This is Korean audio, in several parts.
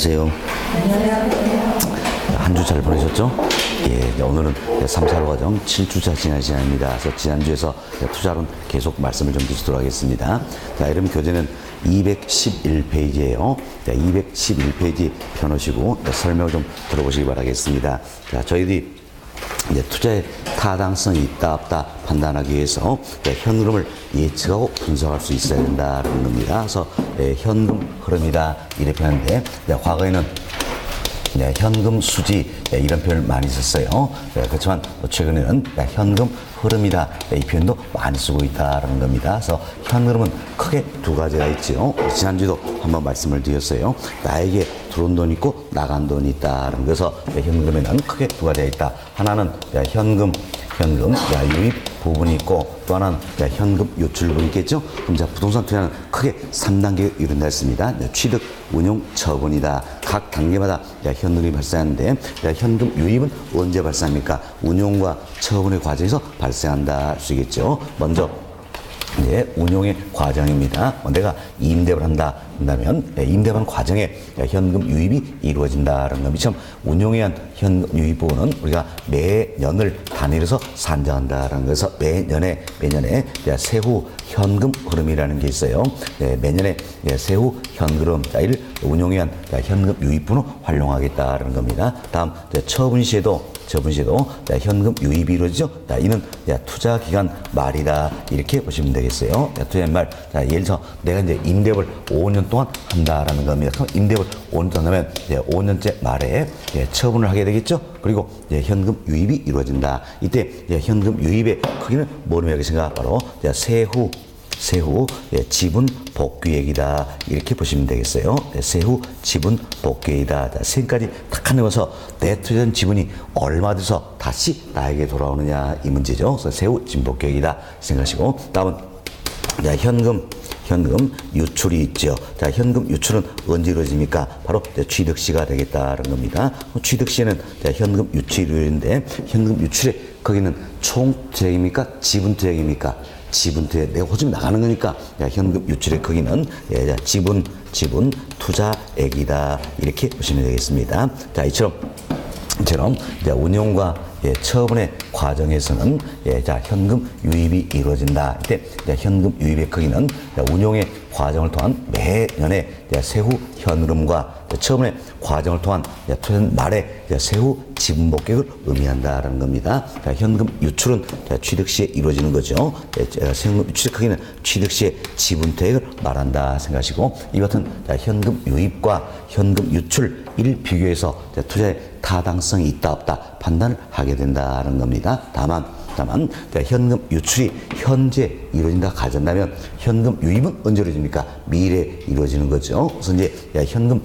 안녕하세요. 한 주 잘 보내셨죠? 예, 오늘은 3, 4월 과정 7주차 지난 시간입니다. 그래서 지난주에서 투자론 계속 말씀을 좀 드리도록 하겠습니다. 자, 여러분 교재는 211페이지예요. 자, 211페이지 펴놓으시고 설명을 좀 들어보시기 바라겠습니다. 자, 저희들이 이제 투자의 타당성이 있다 없다 판단하기 위해서 현 흐름을 예측하고 분석할 수 있어야 된다는 겁니다. 그래서 현금 흐름이다 이렇게 하는데 과거에는 현금 수지 이런 표현을 많이 썼어요. 그렇지만 최근에는 현금 흐름이다 이 표현도 많이 쓰고 있다는 겁니다. 그래서 현 흐름은 크게 두 가지가 있죠. 지난주에도 한번 말씀을 드렸어요. 나에게 들어온 돈이 있고 나간 돈이 있다는 그래서 현금에는 크게 두 가지가 있다. 하나는 현금 유입 부분이 있고 또 하나는 현금 유출 부분이 있겠죠. 그럼 부동산 투자는 크게 3단계 이룬다 했습니다. 취득, 운용, 처분이다. 각 단계마다 현금이 발생하는데 현금 유입은 언제 발생합니까? 운용과 처분의 과정에서 발생한다 할 수 있겠죠. 먼저 운용의 과정입니다. 내가 임대를 한다 한다면 임대한 과정에 현금 유입이 이루어진다는 겁니다. 운용에 의한 현금 유입 부분은 우리가 매년을 단위로서 산정한다는 것에서 매년에 세후 현금 흐름이라는 게 있어요. 매년에 세후 현금 이를 운용에 의한 현금 유입 부분을 활용하겠다는 겁니다. 다음 처분 시에도 현금 유입이 이루어지죠. 이는 투자 기간 말이다 이렇게 보시면 되겠어요. 투자 말, 예를 들어서 내가 이제 임대업을 5년 동안 한다라는 겁니다. 그럼 임대업을 5년 동안 하면 5년째 말에 처분을 하게 되겠죠. 그리고 현금 유입이 이루어진다. 이때 현금 유입의 크기는 뭐로 매기신가? 바로 세후 지분 복귀액이다 이렇게 보시면 되겠어요. 세후 지분 복귀액이다. 지금까지 딱 하면서 내 투자한 지분이 얼마 돼서 다시 나에게 돌아오느냐 이 문제죠. 그래서 세후 지분 복귀액이다 생각하시고 다음은 현금 유출이 있죠. 자, 현금 유출은 언제 이루어집니까? 바로 취득 시가 되겠다는 겁니다. 취득 시에는 현금 유출이 이루어지는데 현금 유출의 거기는 총 투자액입니까? 지분 투자액입니까? 지분 투자액, 내가 호주에 나가는 거니까 현금 유출의 크기는 지분 투자액이다 이렇게 보시면 되겠습니다. 자, 이처럼 운용과 처분의 과정에서는 현금 유입이 이루어진다. 이때 현금 유입의 크기는 운용의 과정을 통한 매년의 세후 현흐름과 처분의 과정을 통한 투자한 말의 세후 지분 복귀액을 의미한다라는 겁니다. 현금 유출은 취득 시에 이루어지는 거죠. 현금 유출의 크기는 취득 시의 지분 퇴액을 말한다 생각하시고 이 같은 현금 유입과 현금 유출 이를 비교해서 투자의 타당성이 있다 없다 판단을 하게 된다는 겁니다. 다만 현금 유출이 현재 이루어진다 가정한다면 현금 유입은 언제 이루어집니까? 미래에 이루어지는 거죠. 그래서 이제 현금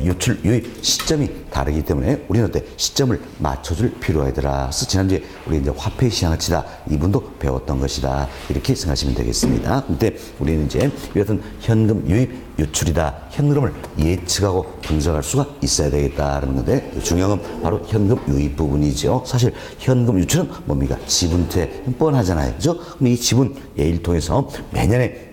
유출 유입 시점이 다르기 때문에 우리는 어때 시점을 맞춰줄 필요가 있더라. 그래서 지난주에 우리 이제 화폐 시장을 치다 이분도 배웠던 것이다 이렇게 생각하시면 되겠습니다. 근데 우리는 이제 이 같은 현금 유입 유출이다. 현금을 예측하고 분석할 수가 있어야 되겠다는 건데 중요한 건 바로 현금 유입 부분이죠. 사실 현금 유출은 뭡니까? 지분퇴 뻔하잖아요. 그죠? 그럼 이 지분 예를 통해서 매년에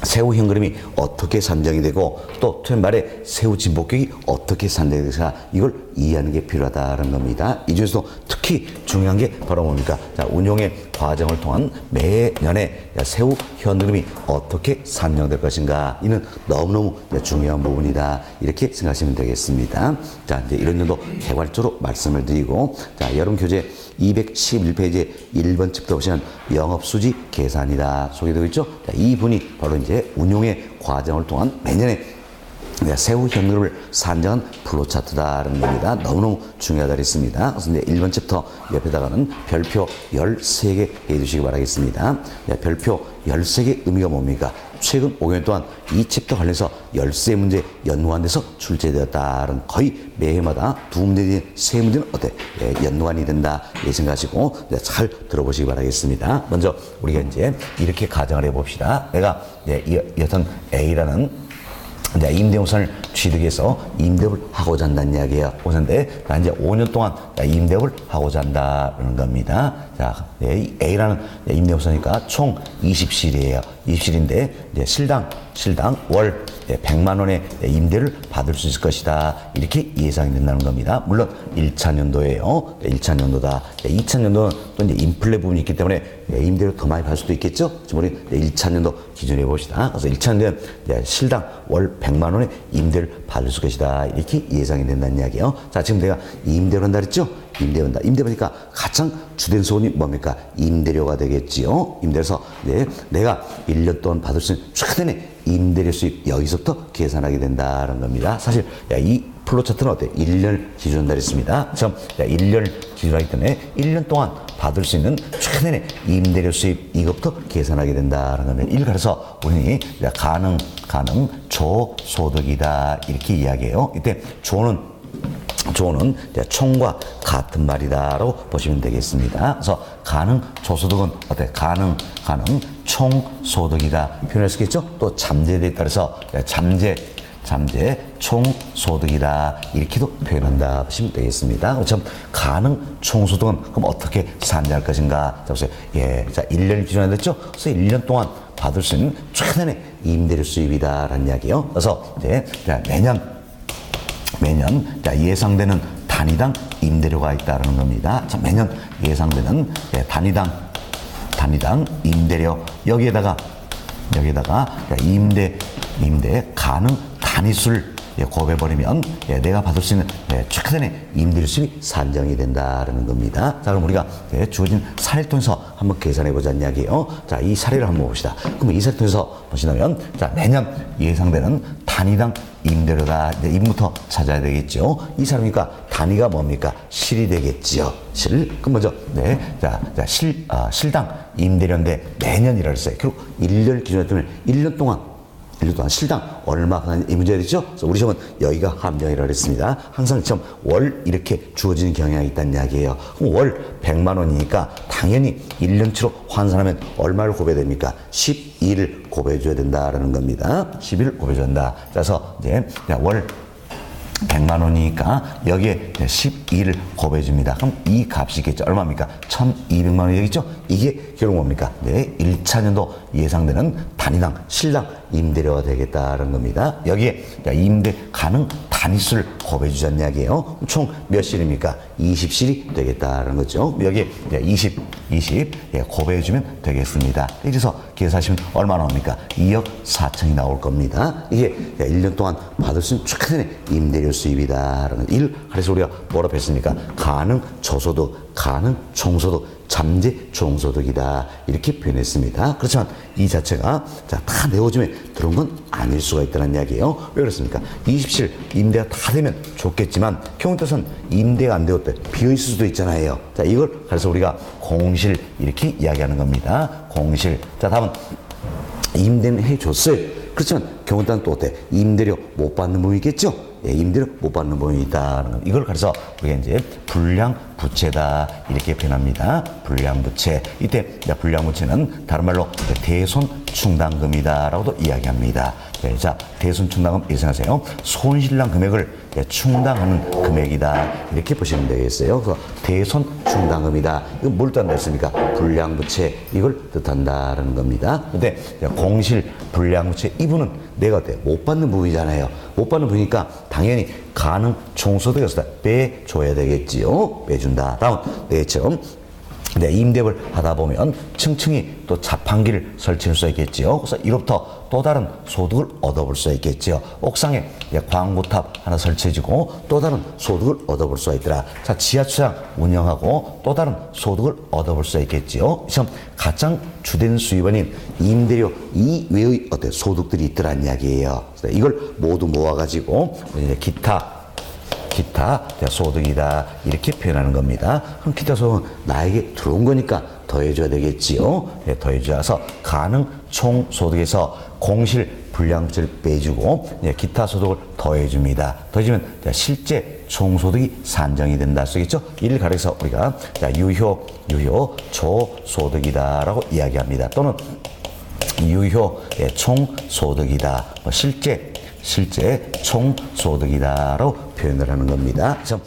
세후 현금이 어떻게 산정이 되고 또 투자 말에 세후 진복객이 어떻게 산정이 되는가 이걸 이해하는 게 필요하다는 겁니다. 이 중에서도 특히 중요한 게 바로 뭡니까? 자, 운용의 과정을 통한 매년에 세후 현금이 어떻게 산정될 것인가 이는 너무너무 중요한 부분이다 이렇게 생각하시면 되겠습니다. 자, 이제 이런 정도 개괄적으로 말씀을 드리고 자, 여러분 교재 211페이지 1번 챕터 보시면 영업수지 계산이다 소개되고 있죠. 자, 이 분이 바로 이제 운용의 과정을 통한 매년에 세후 현금을 산정한 플로차트다라는 겁니다. 너무너무 중요하다 그랬습니다. 그래서 이제 1번 챕터 옆에다가는 별표 13개 해주시기 바라겠습니다. 별표 13개 의미가 뭡니까? 최근 5년 동안 이 챕터 관련해서 13문제 연관돼서 출제되었다는 거의 매해마다 2문제, 3문제는 어때? 연관이 된다. 이 생각하시고 잘 들어보시기 바라겠습니다. 먼저 우리가 이제 이렇게 가정을 해봅시다. 내가 여튼 A라는 임대부산을 취득해서 임대업을 하고자 한다는 이야기예요. 그런데 나 이제 5년 동안 임대업을 하고자 한다는 겁니다. 자, A라는 임대부산이니까 총 20실이에요. 20실인데 이제 실당 월 100만 원의 임대를 받을 수 있을 것이다. 이렇게 예상이 된다는 겁니다. 물론 1차 연도예요. 1차 연도다. 2차 연도는 또 이제 인플레 부분이 있기 때문에 임대를 더 많이 받을 수도 있겠죠. 지금 우리 1차 연도 기준해 봅시다. 그래서 1차 연도는 실당 월 100만 원의 임대를 받을 수 있을 것이다. 이렇게 예상이 된다는 이야기예요. 자, 지금 내가 임대를 한다 그랬죠? 임대한다. 임대 보니까 가장 주된 소원이 뭡니까? 임대료가 되겠지요. 임대료에서 내가 1년 동안 받을 수 있는 최대의 임대료 수입 여기서부터 계산하게 된다는 겁니다. 사실 이 플로 차트는 어때? 1년을 기준으로 했습니다. 그럼 1년을 기준으로 하기 때문에 1년 동안 받을 수 있는 최대의 임대료 수입 이것부터 계산하게 된다는 겁니다. 이를 가려서 우리는 가능 조소득이다 이렇게 이야기해요. 이때 조는 총과 같은 말이다라고 보시면 되겠습니다. 그래서 가능 조소득은 어때? 가능 총소득이다 표현할 수 있겠죠? 또 잠재에 따라서 잠재 총소득이다 이렇게도 표현한다 보시면 되겠습니다. 그렇죠? 가능 총소득은 그럼 어떻게 산정할 것인가? 자 보세요. 자 1년을 기준으로 했죠? 그래서 1년 동안 받을 수 있는 최대의 임대료 수입이다라는 이야기예요. 그래서 이제 매년 예상되는 단위당 임대료가 있다는 겁니다. 자, 매년 예상되는 단위당 임대료 여기에다가 임대 가능 단위수를 곱해버리면 내가 받을 수 있는 최대의 임대료 수입이 산정이 된다는 겁니다. 자, 그럼 우리가 주어진 사례를 통해서 한번 계산해보자는 이야기예요. 자, 이 사례를 한번 봅시다. 그럼 이 사례를 통해서 보시면 자, 매년 예상되는 단위당 임대료다. 임부터 찾아야 되겠죠. 이 사람이니까 단위가 뭡니까? 실이 되겠지요. 실. 그럼 먼저 실당 임대료인데 매년이라 했어요. 결국 1년 기준으로 했더니 1년 동안 실당 얼마 받는 이 문제가 되죠. 그래서 우리 시험은 여기가 함정이라고 했습니다. 항상 시험 월 이렇게 주어지는 경향이 있다는 이야기예요. 그럼 월 100만 원이니까 당연히 1년치로 환산하면 얼마를 곱해야 됩니까? 12를 곱해줘야 된다라는 겁니다. 12를 곱해줘야 된다. 그래서 이제 월 100만 원이니까 여기에 12를 곱해줍니다. 그럼 이 값이 있겠죠. 얼마입니까? 1200만 원이 되겠죠? 이게 결국 뭡니까? 1차 년도 예상되는 단위당 실당 임대료가 되겠다는 겁니다. 여기에 임대 가능 단위수를 곱해주자는 이야기예요. 총 몇 실입니까? 20실이 되겠다는 거죠. 여기에 20 곱해주면 되겠습니다. 이래서 계산하시면 얼마 나옵니까? 2억 4천이 나올 겁니다. 이게 1년 동안 받을 수 있는 최대의 임대료 수입이다라는 일. 그래서 우리가 뭐라고 했습니까? 가능 저소득, 가능 총소득, 잠재 총소득이다 이렇게 표현했습니다. 그렇지만 이 자체가 다 내어줌에 들어온 건 아닐 수가 있다는 이야기예요. 왜 그렇습니까? 20실 임대가 다 되면 좋겠지만 경우 따라서는 임대가 안 되었대 비어있을 수도 있잖아요. 자, 이걸 그래서 우리가 공실 이렇게 이야기하는 겁니다. 공실. 자, 다음은 임대는 해줬어요. 그렇지만 경우 따라서는 또 어때? 임대료 못 받는 부분이 있겠죠? 임대료 못 받는 부분이 있다. 이걸 가려서 우리가 이제 불량부채다 이렇게 표현합니다. 불량부채. 이때 불량부채는 다른 말로 대손충당금이다라고도 이야기합니다. 자, 대손충당금 예상하세요. 손실난 금액을 충당하는 금액이다 이렇게 보시면 되겠어요. 그래서 대손충당금이다. 이건 뭘 뜻한다 했습니까? 불량부채 이걸 뜻한다라는 겁니다. 근데 공실 불량부채 이 부분은 내가 어때? 못 받는 부분이잖아요. 못 받는 부분이니까 당연히 가능 총소득에서 빼줘야 되겠지요. 빼준다. 다음 내처럼 임대를 하다 보면 층층이 또 자판기를 설치할 수 있겠지요. 그래서 이로부터 또 다른 소득을 얻어볼 수 있겠지요. 옥상에 광고탑 하나 설치해주고 또 다른 소득을 얻어볼 수가 있더라. 자, 지하철장 운영하고 또 다른 소득을 얻어볼 수 있겠지요. 시험 가장 주된 수입원인 임대료 이외의 어떤 소득들이 있더란 이야기예요. 그래서 이걸 모두 모아가지고 이제 기타 소득이다 이렇게 표현하는 겁니다. 그럼 기타 소득은 나에게 들어온 거니까 더해줘야 되겠지요. 더해줘서 가능 총소득에서 공실 불량부채를 빼주고 기타 소득을 더해줍니다. 더해주면 실제 총소득이 산정이 된다 쓰겠죠. 이를 가려서 우리가 유효 조소득이다라고 이야기합니다. 또는 유효 총소득이다. 실제 총소득이다라고 표현을 하는 겁니다. 그래서